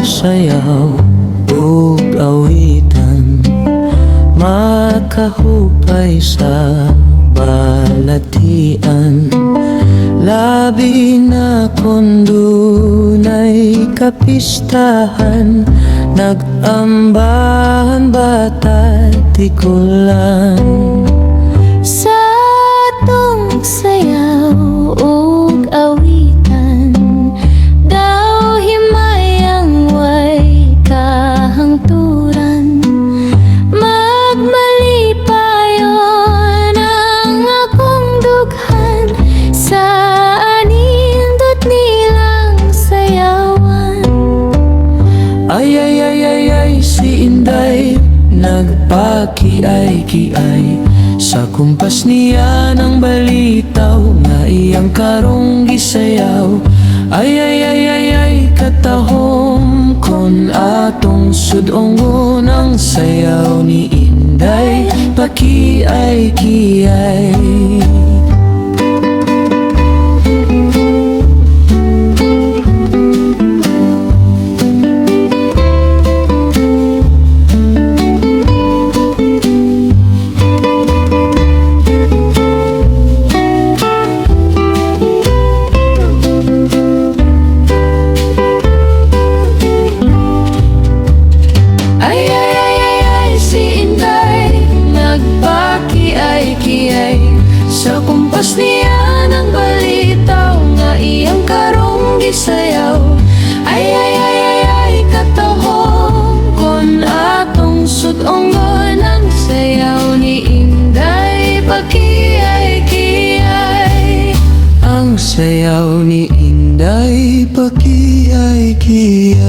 sayaw ug awitan, makahupay sa balatian. Labi na kung dunay kapistahan, nag-ambahan bata tikulan. Sa atong sayaw ug awitan, daw himayang way kahangturan. Magmalipayon ang akong dughan sa anindot nilang sayawan. Ay ay ay ay ay, si Inday nagpakiay-kiay, sa kumpas niya ng balitaw nga iyang karong gisayaw. Ay ay ay ay ay, katahom kon atong sudongon ang sayaw ni Inday pakiay-kiay. Sa kumpas niya ng balitaw nga iyang karong gisayaw. Ay ay ay ay ay, katahom kon atong sudongon ang sayaw ni Inday pakiay-kiay. Ang sayaw ni Inday pakiay-kiay.